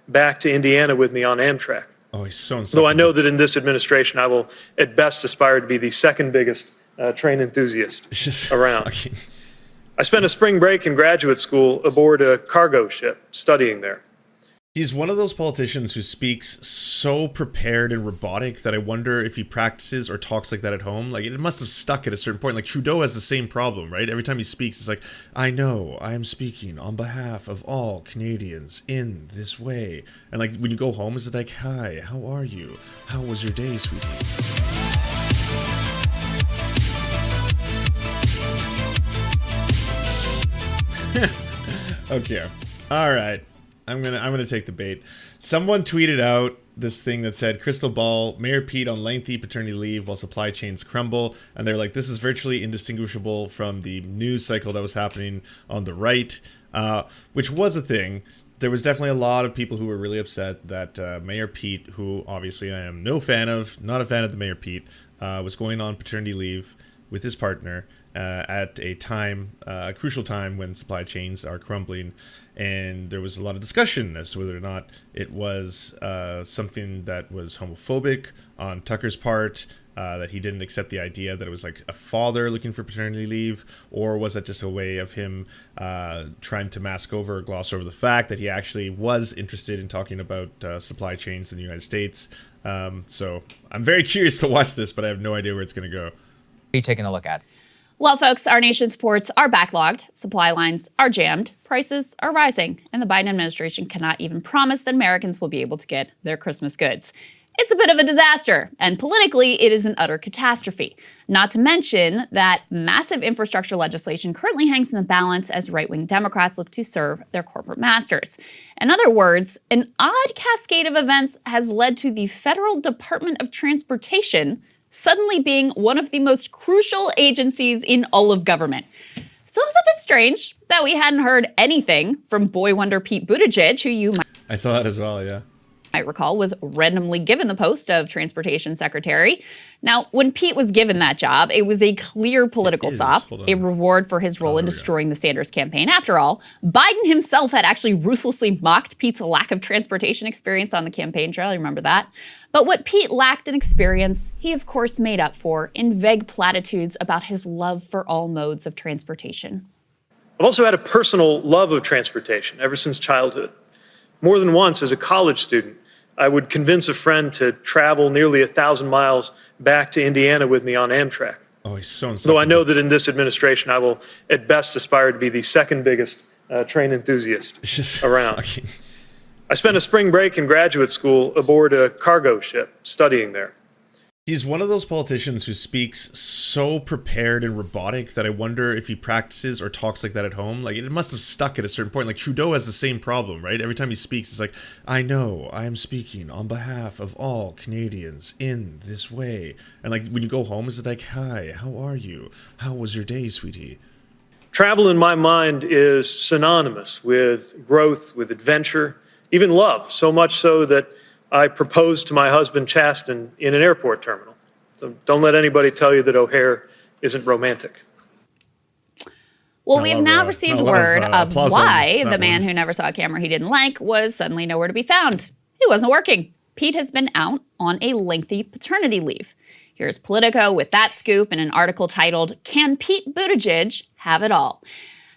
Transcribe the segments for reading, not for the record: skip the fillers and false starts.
back to Indiana with me on Amtrak. Oh, he's so Though I know that in this administration, I will at best aspire to be the second biggest train enthusiast around. Okay. I spent a spring break in graduate school aboard a cargo ship studying there. He's one of those politicians who speaks so prepared and robotic that I wonder if he practices or talks like that at home. Like, it must have stuck at a certain point. Like, Trudeau has the same problem, right? Every time he speaks, it's like, I know, I am speaking on behalf of all Canadians in this way. And, like, when you go home, is it like, hi, how are you? How was your day, sweetie? Okay. All right. I'm gonna take the bait. Someone tweeted out this thing that said Crystal Ball, Mayor Pete on lengthy paternity leave while supply chains crumble, and they're like, this is virtually indistinguishable from the news cycle that was happening on the right, which was a thing. There was definitely a lot of people who were really upset that Mayor Pete, who obviously I am not a fan of the Mayor Pete, was going on paternity leave with his partner at a time, a crucial time when supply chains are crumbling. And there was a lot of discussion as to whether or not it was something that was homophobic on Tucker's part, that he didn't accept the idea that it was like a father looking for paternity leave, or was that just a way of him trying to mask over or gloss over the fact that he actually was interested in talking about supply chains in the United States. So I'm very curious to watch this, but I have no idea where it's going to go. Be taking a look at. Well, folks, our nation's ports are backlogged, supply lines are jammed, prices are rising, and the Biden administration cannot even promise that Americans will be able to get their Christmas goods. It's a bit of a disaster, and politically, it is an utter catastrophe. Not to mention that massive infrastructure legislation currently hangs in the balance as right-wing Democrats look to serve their corporate masters. In other words, an odd cascade of events has led to the Federal Department of Transportation suddenly being one of the most crucial agencies in all of government. So it's a bit strange that we hadn't heard anything from boy wonder Pete Buttigieg, who you I saw that as well, yeah. might recall was randomly given the post of Transportation Secretary. Now, when Pete was given that job, it was a clear political sop, a reward for his role in destroying the Sanders campaign. After all, Biden himself had actually ruthlessly mocked Pete's lack of transportation experience on the campaign trail. You remember that? But what Pete lacked in experience, he of course made up for in vague platitudes about his love for all modes of transportation. I've also had a personal love of transportation ever since childhood. More than once as a college student, I would convince a friend to travel nearly 1,000 miles back to Indiana with me on Amtrak. Oh, he's so Though I know that in this administration, I will at best aspire to be the second biggest train enthusiast around. Okay. I spent a spring break in graduate school aboard a cargo ship studying there. He's one of those politicians who speaks so prepared and robotic that I wonder if he practices or talks like that at home. Like, it must have stuck at a certain point. Like, Trudeau has the same problem, right? Every time he speaks, it's like, I know, I am speaking on behalf of all Canadians in this way. And, like, when you go home, is it like, hi, how are you? How was your day, sweetie? Travel in my mind is synonymous with growth, with adventure, even love, so much so that I proposed to my husband, Chasten, in an airport terminal. So don't let anybody tell you that O'Hare isn't romantic. Well, we have now received word of why the man who never saw a camera he didn't like was suddenly nowhere to be found. He wasn't working. Pete has been out on a lengthy paternity leave. Here's Politico with that scoop in an article titled, Can Pete Buttigieg Have It All?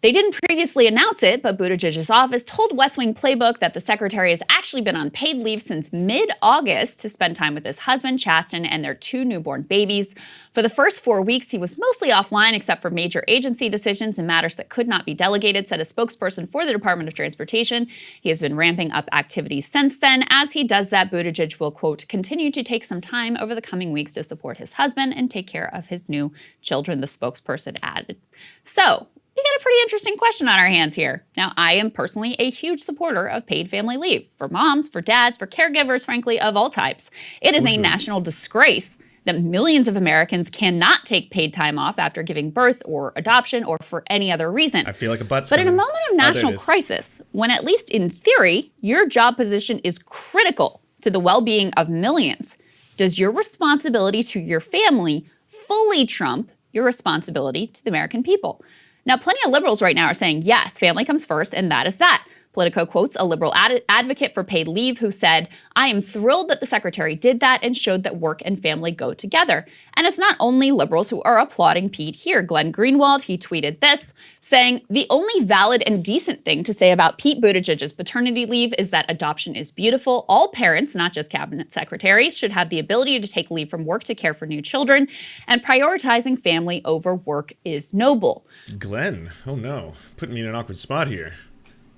They didn't previously announce it, but Buttigieg's office told West Wing Playbook that the secretary has actually been on paid leave since mid-August to spend time with his husband, Chasten, and their 2 newborn babies. For the first 4 weeks, he was mostly offline except for major agency decisions and matters that could not be delegated, said a spokesperson for the Department of Transportation. He has been ramping up activities since then. As he does that, Buttigieg will, quote, continue to take some time over the coming weeks to support his husband and take care of his new children, the spokesperson added. So, we got a pretty interesting question on our hands here. Now, I am personally a huge supporter of paid family leave for moms, for dads, for caregivers, frankly, of all types. It is a national disgrace that millions of Americans cannot take paid time off after giving birth or adoption or for any other reason. I feel like a butt's But in a coming. moment of national crisis, when at least in theory, your job position is critical to the well-being of millions, does your responsibility to your family fully trump your responsibility to the American people? Now, plenty of liberals right now are saying, yes, family comes first, and that is that. Politico quotes a liberal advocate for paid leave who said, "I am thrilled that the secretary did that and showed that work and family go together." And it's not only liberals who are applauding Pete here. Glenn Greenwald, he tweeted this, saying, "The only valid and decent thing to say about Pete Buttigieg's paternity leave is that adoption is beautiful. All parents, not just cabinet secretaries, should have the ability to take leave from work to care for new children, and prioritizing family over work is noble." Glenn, oh no, putting me in an awkward spot here.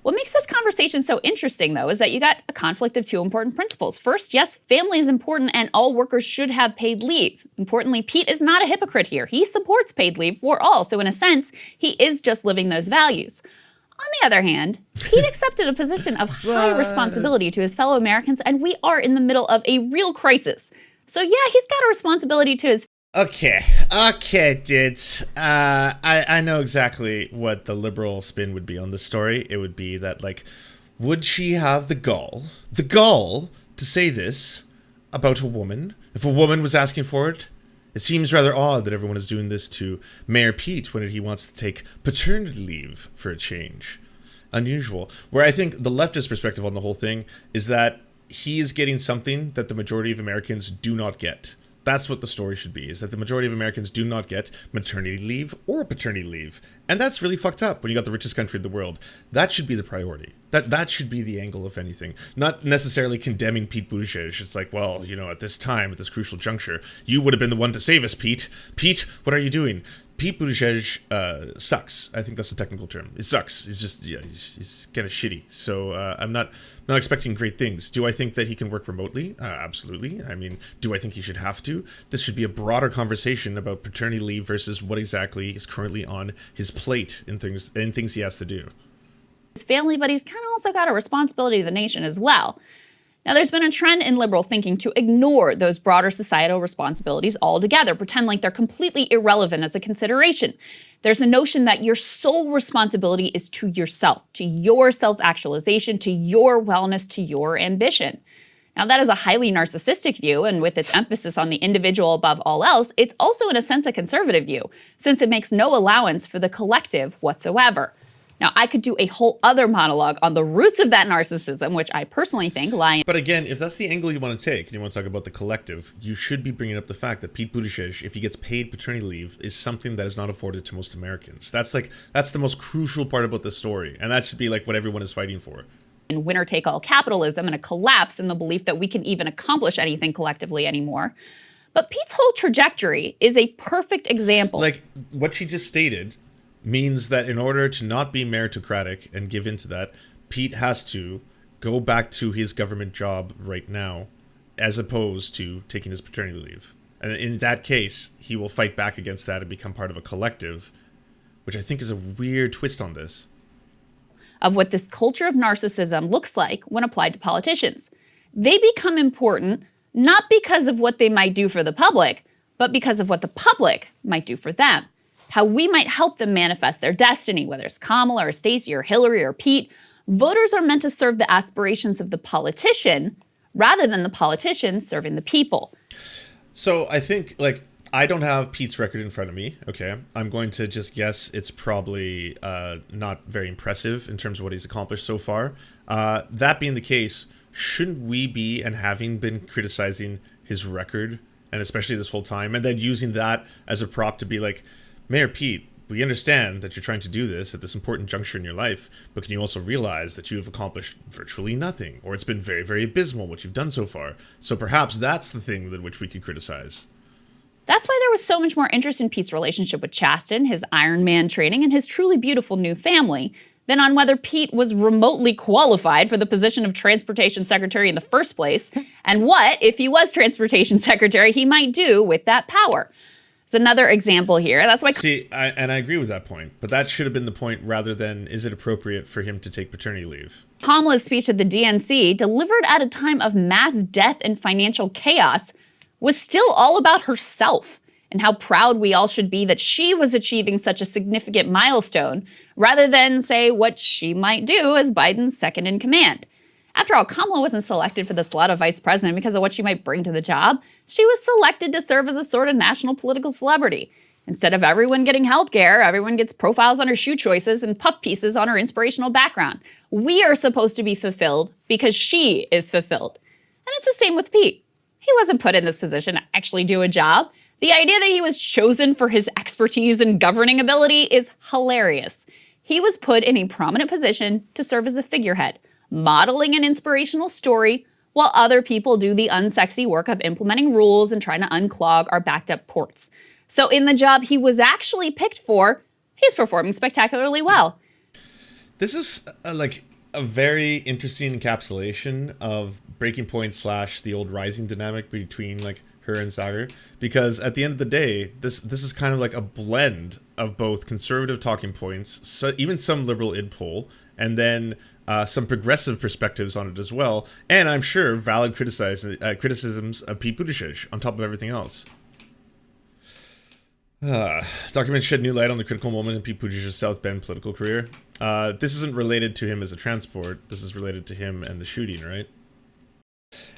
What makes this conversation so interesting, though, is that you got a conflict of two important principles. First, yes, family is important and all workers should have paid leave. Importantly, Pete is not a hypocrite here. He supports paid leave for all, so in a sense, he is just living those values. On the other hand, Pete accepted a position of high responsibility to his fellow Americans, and we are in the middle of a real crisis. So yeah, he's got a responsibility to his Okay, dudes. I know exactly what the liberal spin would be on this story. It would be that, like, would she have the gall to say this about a woman if a woman was asking for it? It seems rather odd that everyone is doing this to Mayor Pete when he wants to take paternity leave for a change. Unusual. Where I think the leftist perspective on the whole thing is that he is getting something that the majority of Americans do not get. That's what the story should be, is that the majority of Americans do not get maternity leave or paternity leave. And that's really fucked up when you got the richest country in the world. That should be the priority. That should be the angle, if anything. Not necessarily condemning Pete Buttigieg. It's like, well, you know, at this time, at this crucial juncture, you would have been the one to save us, Pete. Pete, what are you doing? Pete Buttigieg sucks. I think that's the technical term. It sucks. He's just, yeah, he's kind of shitty. So I'm not expecting great things. Do I think that he can work remotely? Absolutely. I mean, do I think he should have to? This should be a broader conversation about paternity leave versus what exactly is currently on his plate and things he has to do. His family, but he's kind of also got a responsibility to the nation as well. Now, there's been a trend in liberal thinking to ignore those broader societal responsibilities altogether, pretend like they're completely irrelevant as a consideration. There's a notion that your sole responsibility is to yourself, to your self-actualization, to your wellness, to your ambition. Now, that is a highly narcissistic view, and with its emphasis on the individual above all else, it's also in a sense a conservative view, since it makes no allowance for the collective whatsoever. Now, I could do a whole other monologue on the roots of that narcissism, which I personally think lie in. But again, if that's the angle you want to take, and you want to talk about the collective, you should be bringing up the fact that Pete Buttigieg, if he gets paid paternity leave, is something that is not afforded to most Americans. That's the most crucial part about this story, and that should be like what everyone is fighting for. In winner-take-all capitalism and a collapse in the belief that we can even accomplish anything collectively anymore. But Pete's whole trajectory is a perfect example. Like, what she just stated means that in order to not be meritocratic and give into that, Pete has to go back to his government job right now, as opposed to taking his paternity leave. And in that case, he will fight back against that and become part of a collective, which I think is a weird twist on this. Of what this culture of narcissism looks like when applied to politicians. They become important not because of what they might do for the public, but because of what the public might do for them. How we might help them manifest their destiny, whether it's Kamala or Stacey or Hillary or Pete. Voters are meant to serve the aspirations of the politician rather than the politician serving the people. So I think, like, I don't have Pete's record in front of me, okay? I'm going to just guess it's probably not very impressive in terms of what he's accomplished so far. That being the case, shouldn't we be, and having been criticizing his record, and especially this whole time, and then using that as a prop to be like, Mayor Pete, we understand that you're trying to do this at this important juncture in your life, but can you also realize that you have accomplished virtually nothing, or it's been very, very abysmal what you've done so far? So perhaps that's the thing that which we could criticize. That's why there was so much more interest in Pete's relationship with Chasten, his Iron Man training, and his truly beautiful new family, than on whether Pete was remotely qualified for the position of Transportation Secretary in the first place, and what, if he was Transportation Secretary, he might do with that power. It's another example here. That's why. See, I agree with that point, but that should have been the point rather than is it appropriate for him to take paternity leave. Kamala's speech at the DNC, delivered at a time of mass death and financial chaos, was still all about herself and how proud we all should be that she was achieving such a significant milestone, rather than say what she might do as Biden's second in command. After all, Kamala wasn't selected for the slot of vice president because of what she might bring to the job. She was selected to serve as a sort of national political celebrity. Instead of everyone getting healthcare, everyone gets profiles on her shoe choices and puff pieces on her inspirational background. We are supposed to be fulfilled because she is fulfilled. And it's the same with Pete. He wasn't put in this position to actually do a job. The idea that he was chosen for his expertise and governing ability is hilarious. He was put in a prominent position to serve as a figurehead, modeling an inspirational story while other people do the unsexy work of implementing rules and trying to unclog our backed up ports. So in the job he was actually picked for, he's performing spectacularly well. This is a very interesting encapsulation of Breaking Point / the old Rising dynamic between her and Sagar, because at the end of the day, this is kind of like a blend of both conservative talking points, so even some liberal id poll, and then some progressive perspectives on it as well, and I'm sure valid criticisms of Pete Buttigieg on top of everything else. Documents shed new light on the critical moment in Pete Buttigieg's South Bend political career. This isn't related to him as a transport. This is related to him and the shooting, right?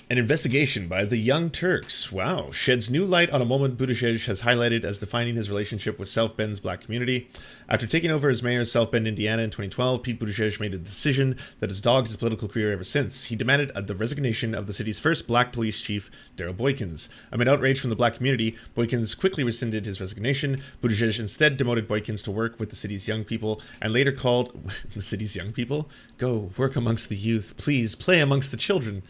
An investigation by the Young Turks, wow, sheds new light on a moment Buttigieg has highlighted as defining his relationship with South Bend's black community. After taking over as mayor of South Bend, Indiana in 2012, Pete Buttigieg made a decision that has dogged his political career ever since. He demanded the resignation of the city's first black police chief, Daryl Boykins. Amid outrage from the black community, Boykins quickly rescinded his resignation. Buttigieg instead demoted Boykins to work with the city's young people and later called the city's young people? Go, work amongst the youth. Please, play amongst the children.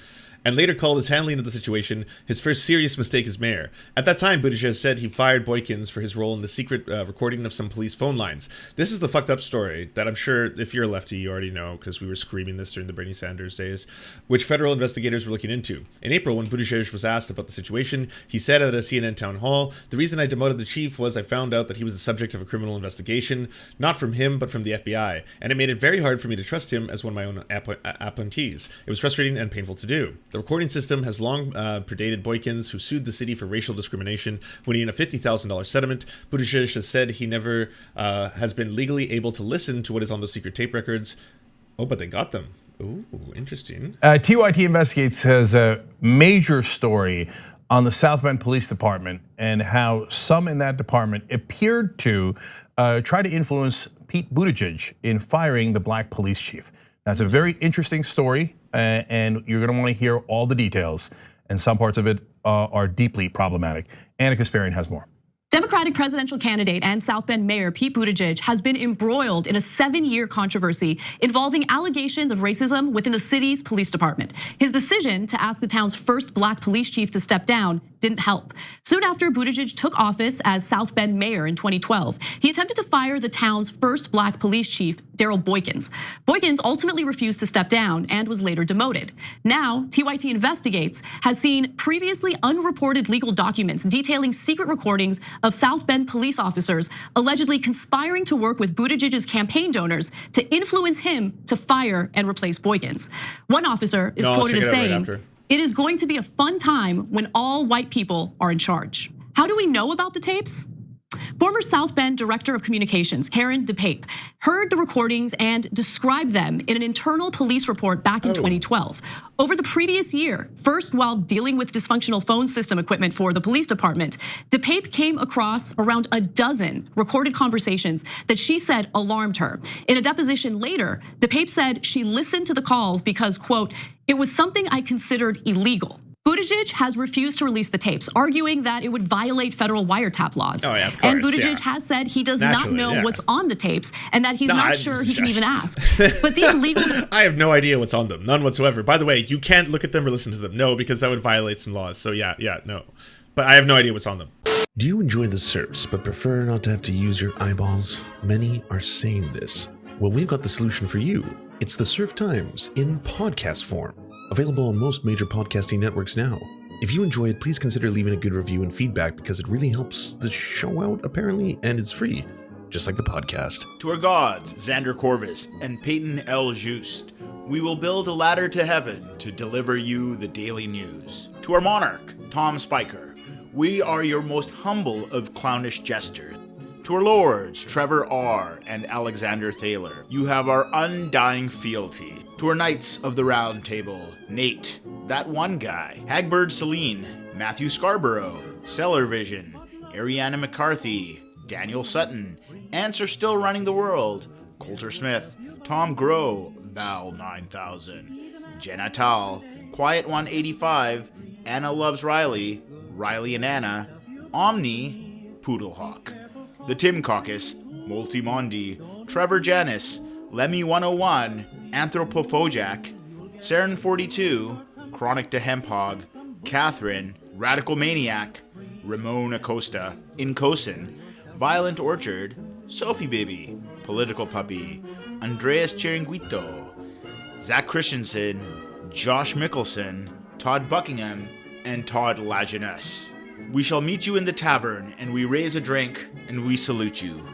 And later called his handling of the situation his first serious mistake as mayor. At that time, Buttigieg said he fired Boykins for his role in the secret recording of some police phone lines. This is the fucked up story that I'm sure if you're a lefty, you already know, because we were screaming this during the Bernie Sanders days, which federal investigators were looking into. In April, when Buttigieg was asked about the situation, he said at a CNN town hall, "The reason I demoted the chief was I found out that he was the subject of a criminal investigation, not from him, but from the FBI, and it made it very hard for me to trust him as one of my own appointees. It was frustrating and painful to do." The recording system has long predated Boykins, who sued the city for racial discrimination, winning a $50,000 settlement. Buttigieg has said he never has been legally able to listen to what is on those secret tape records. Oh, but they got them. Ooh, interesting. TYT Investigates has a major story on the South Bend Police Department and how some in that department appeared to try to influence Pete Buttigieg in firing the black police chief. That's a very interesting story, and you're gonna wanna hear all the details, and some parts of it are deeply problematic. Anna Kasparian has more. Democratic presidential candidate and South Bend Mayor Pete Buttigieg has been embroiled in a 7-year controversy involving allegations of racism within the city's police department. His decision to ask the town's first black police chief to step down didn't help. Soon after Buttigieg took office as South Bend mayor in 2012, he attempted to fire the town's first black police chief, Daryl Boykins. Boykins ultimately refused to step down and was later demoted. Now, TYT Investigates has seen previously unreported legal documents detailing secret recordings of South Bend police officers allegedly conspiring to work with Buttigieg's campaign donors to influence him to fire and replace Boykins. One officer is quoted as saying, "It is going to be a fun time when all white people are in charge." How do we know about the tapes? Former South Bend Director of Communications, Karen DePape, heard the recordings and described them in an internal police report back in 2012. Over the previous year, first while dealing with dysfunctional phone system equipment for the police department, DePape came across around a dozen recorded conversations that she said alarmed her. In a deposition later, DePape said she listened to the calls because, quote, "It was something I considered illegal." Buttigieg has refused to release the tapes, arguing that it would violate federal wiretap laws. Oh yeah, of course. And Buttigieg has said he does not know what's on the tapes and that he's not sure he can even ask. But these legal... I have no idea what's on them, none whatsoever. By the way, you can't look at them or listen to them. No, because that would violate some laws. So yeah, no. But I have no idea what's on them. Do you enjoy the Serfs but prefer not to have to use your eyeballs? Many are saying this. Well, we've got the solution for you. It's the Serf Times in podcast form. Available on most major podcasting networks now. If you enjoy it, please consider leaving a good review and feedback because it really helps the show out, apparently, and it's free, just like the podcast. To our gods, Xander Corvus and Peyton L. Just, we will build a ladder to heaven to deliver you the daily news. To our monarch, Tom Spiker, we are your most humble of clownish jesters. To our lords, Trevor R. and Alexander Thaler, you have our undying fealty. To our knights of the round table, Nate, that one guy, Hagbird Celine, Matthew Scarborough, Stellar Vision, Ariana McCarthy, Daniel Sutton, Ants Are Still Running the World, Coulter Smith, Tom Groh, Val 9000, Jenna Tal, Quiet 185, Anna Loves Riley, Riley and Anna, Omni, Poodlehawk, The Tim Caucus, Multimondi, Trevor Janis, Lemmy 101, Anthropophojak, Saren 42, Chronic to Hemphog, Catherine, Radical Maniac, Ramon Acosta, Incosin, Violent Orchard, Sophie Baby, Political Puppy, Andreas Chiringuito, Zach Christensen, Josh Mickelson, Todd Buckingham, and Todd Lajeunesse. We shall meet you in the tavern, and we raise a drink, and we salute you.